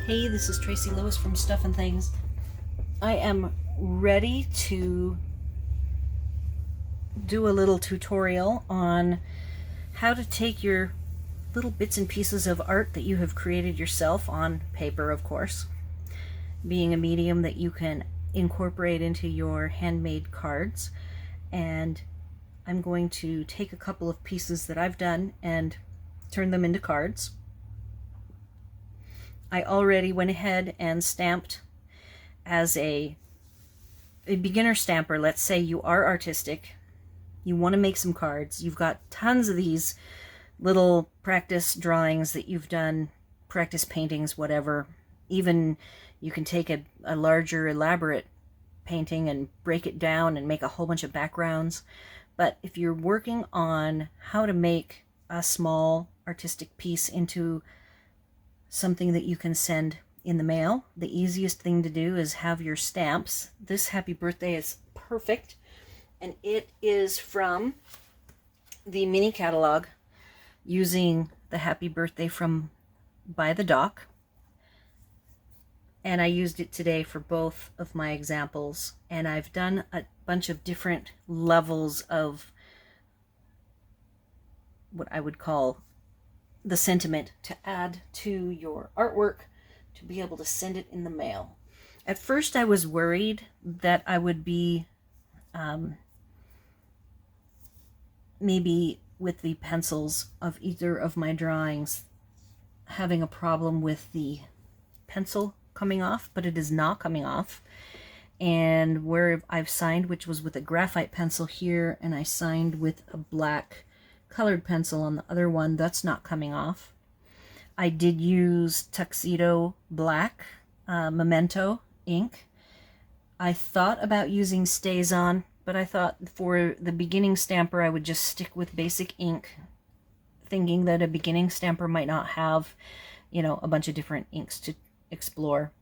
Hey, this is Tracy Lewis from Stuff and Things. I am ready to do a little tutorial on how to take your little bits and pieces of art that you have created yourself on paper, of course, being a medium that you can incorporate into your handmade cards. And I'm going to take a couple of pieces that I've done and turn them into cards. I already went ahead and stamped as a beginner stamper. Let's say you are artistic, you want to make some cards, you've got tons of these little practice drawings that you've done, practice paintings, whatever. Even you can take a larger elaborate painting and break it down and make a whole bunch of backgrounds. But if you're working on how to make a small artistic piece into something that you can send in the mail, the easiest thing to do is have your stamps. This happy birthday is perfect, and it is from the mini catalog using the happy birthday from By the Dock, and I used it today for both of my examples. And I've done a bunch of different levels of what I would call the sentiment to add to your artwork to be able to send it in the mail. At first I was worried that I would be maybe with the pencils of either of my drawings having a problem with the pencil coming off, but it is not coming off. And where I've signed, which was with a graphite pencil here, and I signed with a black colored pencil on the other one, that's not coming off. I did use Tuxedo Black Memento ink. I thought about using StazOn, but I thought for the beginning stamper I would just stick with basic ink, thinking that a beginning stamper might not have, you know, a bunch of different inks to explore.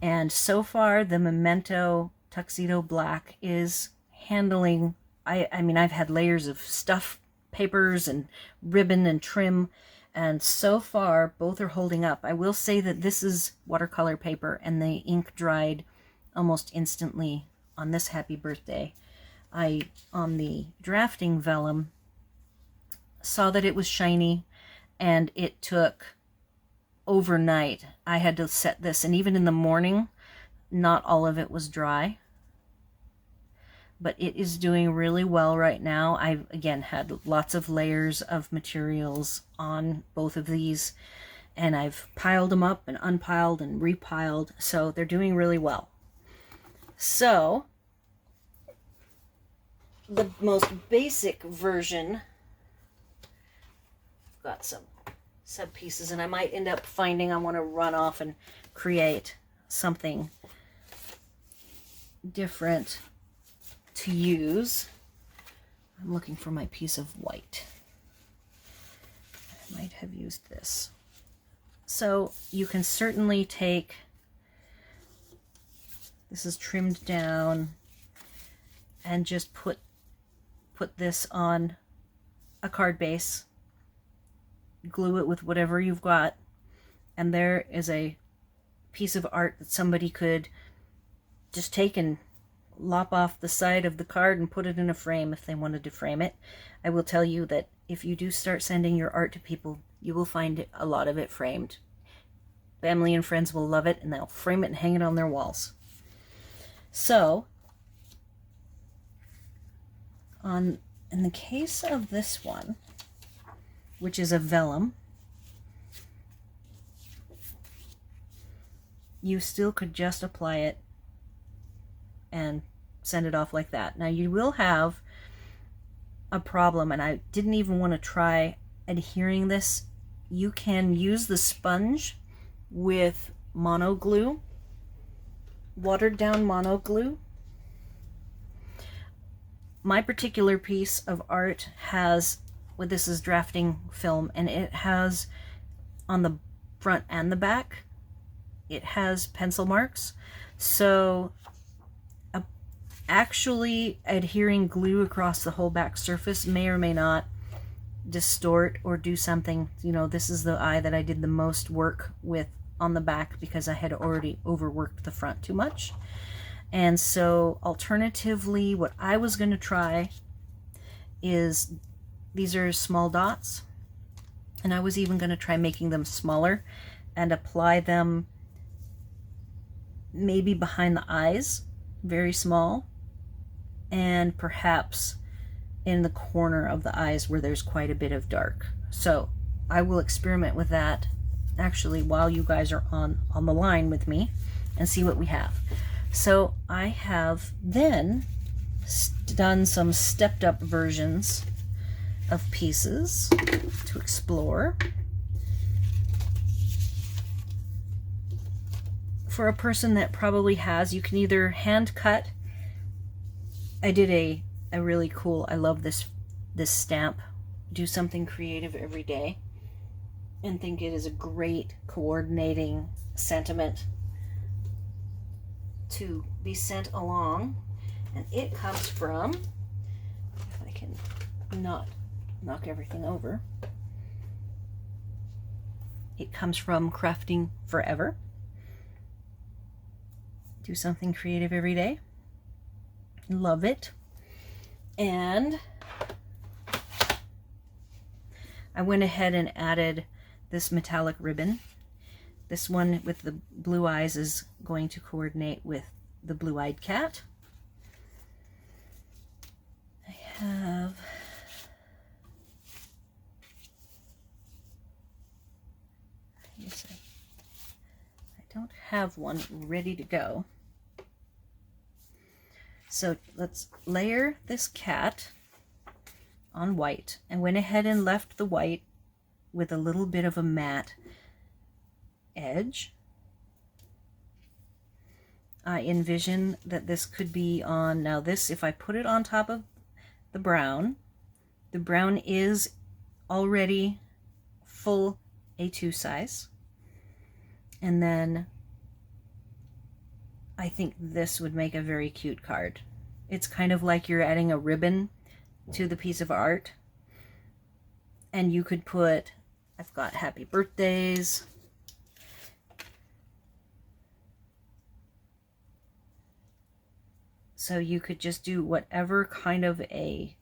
And so far the Memento Tuxedo Black is handling, I mean, I've had layers of stuff, papers and ribbon and trim, and so far both are holding up. I will say that this is watercolor paper and the ink dried almost instantly on this happy birthday. On the drafting vellum, saw that it was shiny, and it took overnight. I had to set this, and even in the morning not all of it was dry, but it is doing really well right now. I've again had lots of layers of materials on both of these, and I've piled them up and unpiled and repiled, so they're doing really well. So the most basic version, I've got some sub pieces, and I might end up finding I want to run off and create something different to use. I'm looking for my piece of white. I might have used this. So you can certainly take, this is trimmed down, and just put this on a card base, glue it with whatever you've got, and there is a piece of art that somebody could just take and lop off the side of the card and put it in a frame if they wanted to frame it. I will tell you that if you do start sending your art to people, you will find a lot of it framed. Family and friends will love it, and they'll frame it and hang it on their walls. So in the case of this one, which is a vellum, you still could just apply it and send it off like that. Now you will have a problem, and I didn't even want to try adhering this. You can use the sponge with mono glue, watered down mono glue. My particular piece of art has, well, this is drafting film, and it has on the front and the back, it has pencil marks. So actually adhering glue across the whole back surface may or may not distort or do something. You know, this is the eye that I did the most work with on the back because I had already overworked the front too much. And so alternatively, what I was going to try is, these are small dots, and I was even going to try making them smaller and apply them maybe behind the eyes, very small, and perhaps in the corner of the eyes where there's quite a bit of dark. So I will experiment with that actually while you guys are on the line with me and see what we have. So I have then done some stepped up versions of pieces to explore. For a person that probably has, you can either hand cut. I did a really cool, I love this stamp, do something creative every day, and think it is a great coordinating sentiment to be sent along. And it comes from, if I can not knock everything over, it comes from Crafting Forever. Do something creative every day. Love it. And I went ahead and added this metallic ribbon. This one with the blue eyes is going to coordinate with the blue-eyed cat. I have I don't have one ready to go. So let's layer this cat on white, and went ahead and left the white with a little bit of a matte edge. I envision that this could be on, now this, if I put it on top of the brown is already full A2 size, and then I think this would make a very cute card. It's kind of like you're adding a ribbon to the piece of art, and you could put, I've got happy birthdays, so you could just do whatever kind of a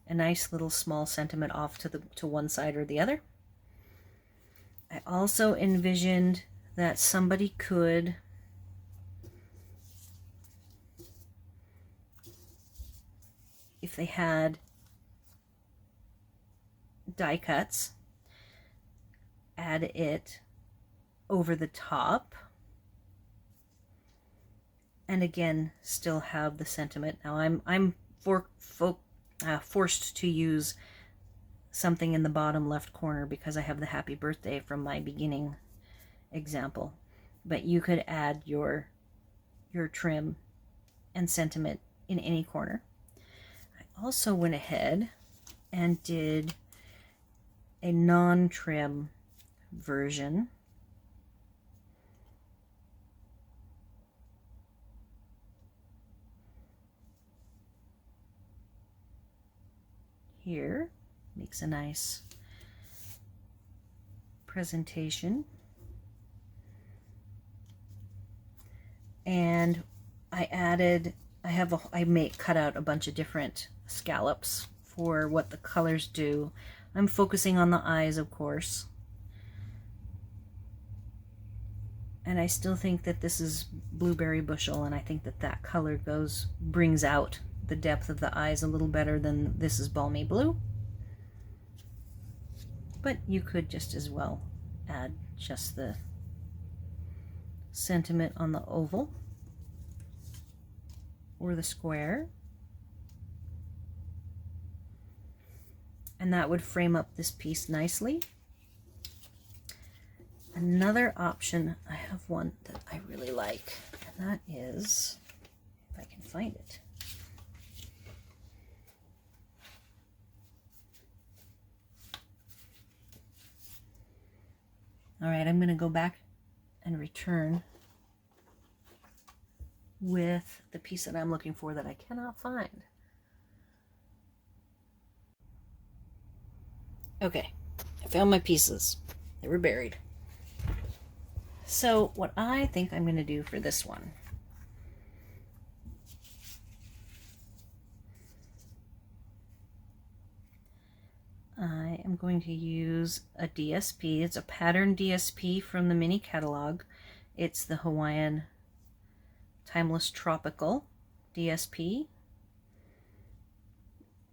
nice little small sentiment off to one side or the other. I also envisioned that somebody could if they had die cuts, add it over the top, and again still have the sentiment. Now I'm forced to use something in the bottom left corner because I have the happy birthday from my beginning example, but you could add your trim and sentiment in any corner. I also went ahead and did a non-trim version here. Makes a nice presentation. And I cut out a bunch of different scallops for what the colors do. I'm focusing on the eyes, of course. And I still think that this is Blueberry Bushel, and I think that that color brings out the depth of the eyes a little better than this is Balmy Blue. But you could just as well add just the sentiment on the oval or the square. And that would frame up this piece nicely. Another option, I have one that I really like, and that is, if I can find it. All right, I'm going to go back and return with the piece that I'm looking for that I cannot find. Okay, I found my pieces. They were buried. So what I think I'm going to do for this one, I am going to use a DSP. It's a pattern DSP from the mini catalog. It's the Hawaiian Timeless Tropical DSP.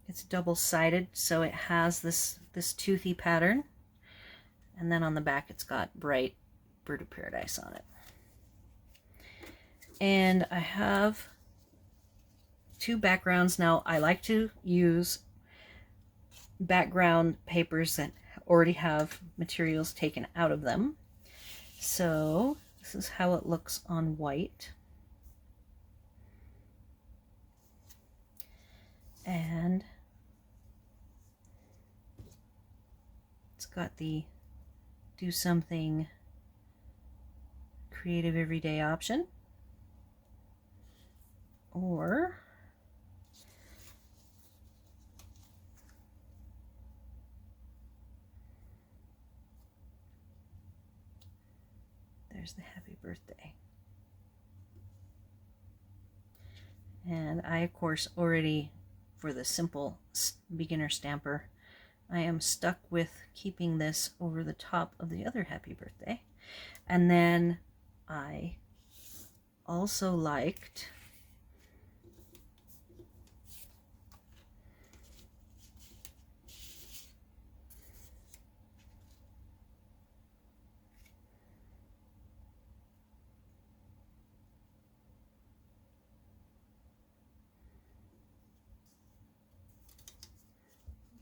It's double-sided, so it has this toothy pattern, and then on the back it's got bright Bird of Paradise on it. And I have two backgrounds. Now I like to use background papers that already have materials taken out of them. So this is how it looks on white. And it's got the do something creative everyday option, or there's the happy birthday. And I, of course, already, for the simple beginner stamper, I am stuck with keeping this over the top of the other happy birthday. And then I also liked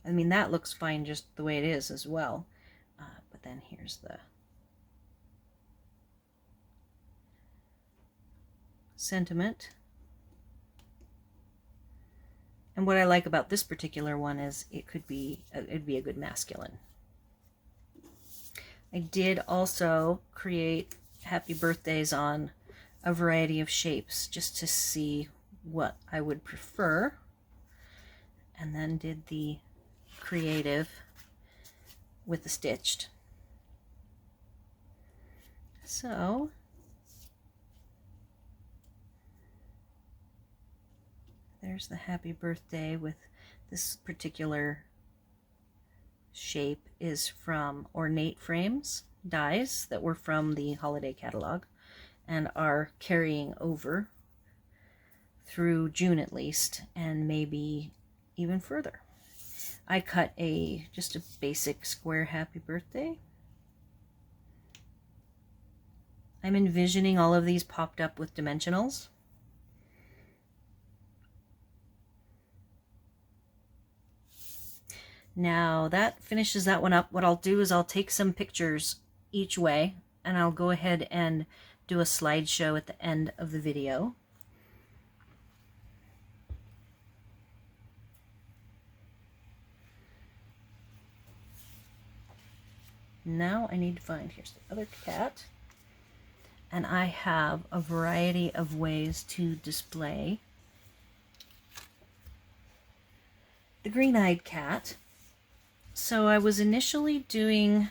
I mean, that looks fine just the way it is as well. But then here's the sentiment. And what I like about this particular one is it'd be a good masculine. I did also create happy birthdays on a variety of shapes just to see what I would prefer, and then did the creative with the stitched. So there's the happy birthday with this particular shape is from Ornate Frames dies that were from the holiday catalog and are carrying over through June at least, and maybe even further. I cut just a basic square happy birthday. I'm envisioning all of these popped up with dimensionals. Now that finishes that one up. What I'll do is I'll take some pictures each way, and I'll go ahead and do a slideshow at the end of the video. Now I need to find, here's the other cat, and I have a variety of ways to display the green-eyed cat. So I was initially doing,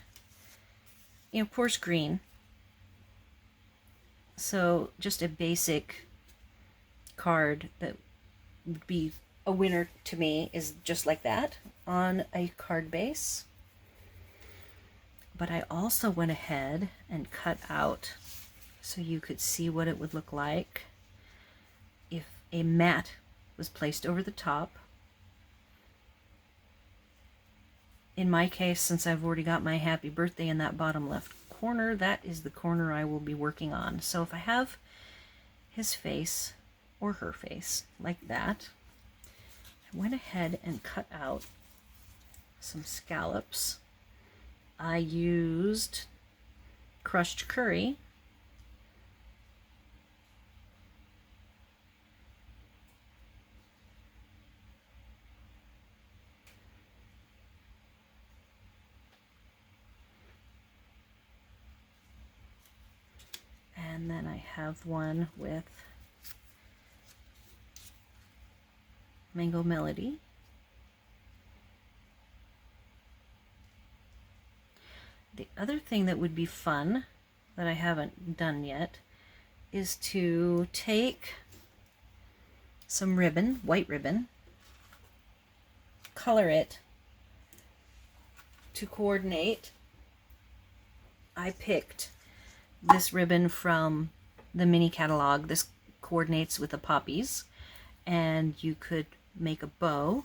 of course, green. So just a basic card that would be a winner to me is just like that on a card base. But I also went ahead and cut out so you could see what it would look like if a mat was placed over the top. In my case, since I've already got my happy birthday in that bottom left corner, that is the corner I will be working on. So if I have his face or her face like that, I went ahead and cut out some scallops. I used crushed curry. And then I have one with Mango Melody. The other thing that would be fun that I haven't done yet is to take some ribbon, white ribbon, color it to coordinate. I picked this ribbon from the mini catalog. This coordinates with the poppies, and you could make a bow.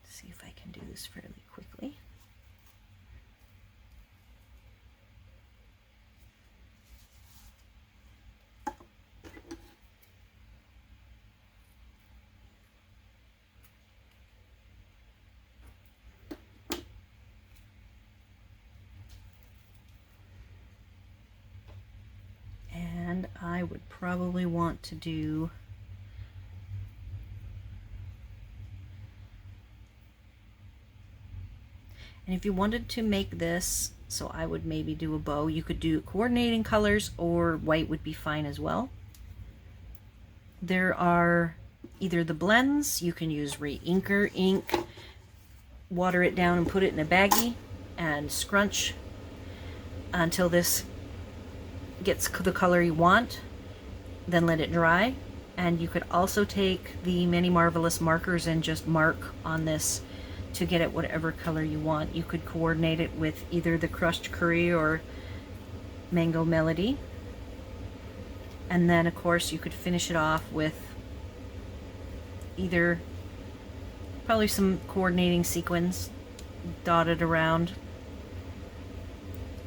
See if I can do this fairly quickly. And I would probably want to do and if you wanted to make this, so I would maybe do a bow, you could do coordinating colors, or white would be fine as well. There are either the blends, you can use re-inker ink, water it down and put it in a baggie and scrunch until this gets the color you want, then let it dry. And you could also take the Many Marvelous markers and just mark on this to get it whatever color you want. You could coordinate it with either the Crushed Curry or Mango Melody. And then of course you could finish it off with either probably some coordinating sequins dotted around.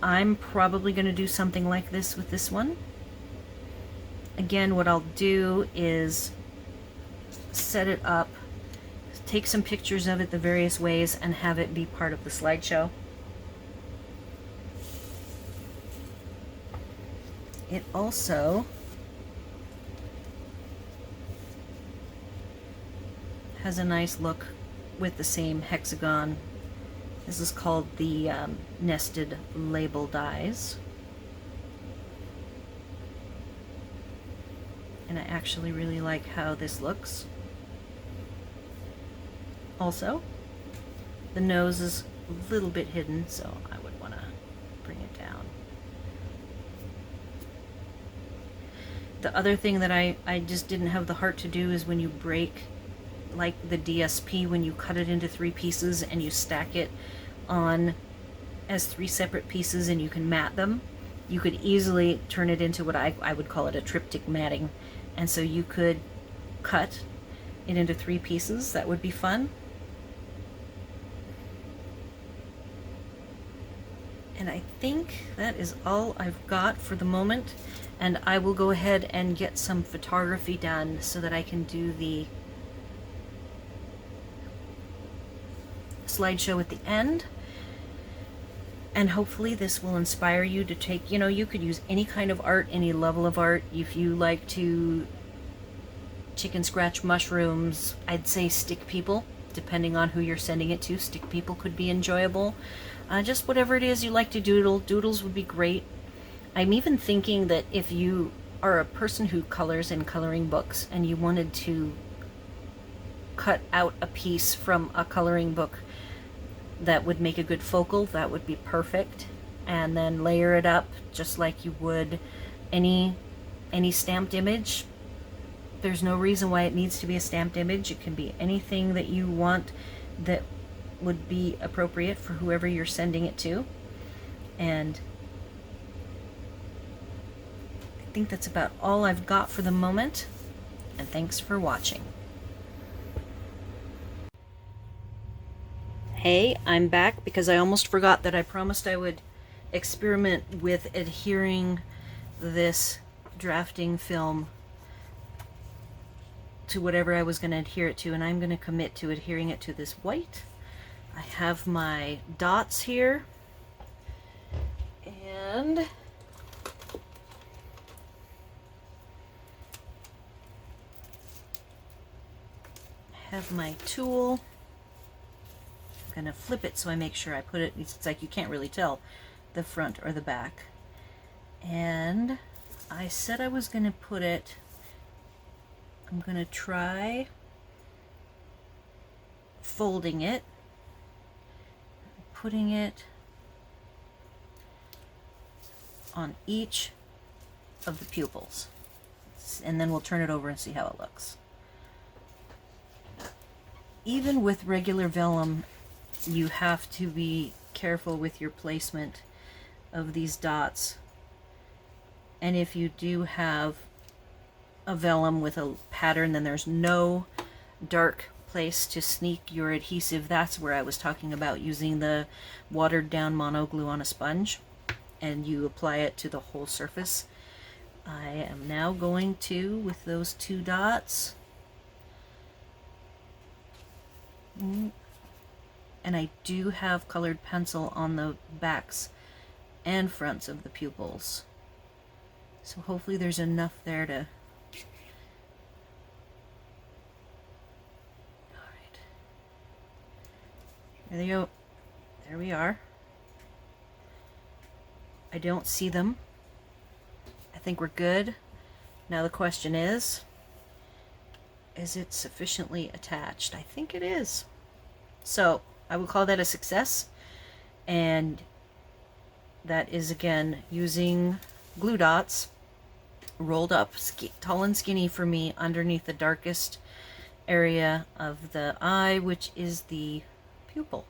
I'm probably going to do something like this with this one. Again, what I'll do is set it up, take some pictures of it the various ways, and have it be part of the slideshow. It also has a nice look with the same hexagon. This is called the nested label dies. And I actually really like how this looks. Also, the nose is a little bit hidden, so I would want to bring it down. The other thing that I just didn't have the heart to do is when you break, like the DSP, when you cut it into 3 pieces and you stack it on as 3 separate pieces and you can mat them, you could easily turn it into what I would call it a triptych matting. And so you could cut it into 3 pieces. That would be fun. And I think that is all I've got for the moment. And I will go ahead and get some photography done so that I can do the slideshow at the end. And hopefully this will inspire you to take, you could use any kind of art, any level of art. If you like to chicken scratch mushrooms, I'd say stick people, depending on who you're sending it to. Stick people could be enjoyable. Just whatever it is you like to doodle, doodles would be great. I'm even thinking that if you are a person who colors in coloring books and you wanted to cut out a piece from a coloring book that would make a good focal, that would be perfect. And then layer it up just like you would any stamped image. There's no reason why it needs to be a stamped image. It can be anything that you want that would be appropriate for whoever you're sending it to. And I think that's about all I've got for the moment. And thanks for watching. Hey, I'm back because I almost forgot that I promised I would experiment with adhering this drafting film to whatever I was going to adhere it to, and I'm going to commit to adhering it to this white. I have my dots here, and I have my tool. I'm going to flip it so I make sure I put it, it's like you can't really tell the front or the back. And I said I was going to put it, I'm going to try folding it putting it on each of the pupils. And then we'll turn it over and see how it looks. Even with regular vellum, you have to be careful with your placement of these dots. And if you do have a vellum with a pattern, then there's no dark place to sneak your adhesive. That's where I was talking about using the watered down mono glue on a sponge, and you apply it to the whole surface. I am now going to, with those two dots, and I do have colored pencil on the backs and fronts of the pupils, so hopefully there's enough there to... Alright, there they go. There we are. I don't see them. I think we're good. Now the question is it sufficiently attached? I think it is. So I would call that a success. And that is, again, using glue dots rolled up tall and skinny for me underneath the darkest area of the eye, which is the pupil.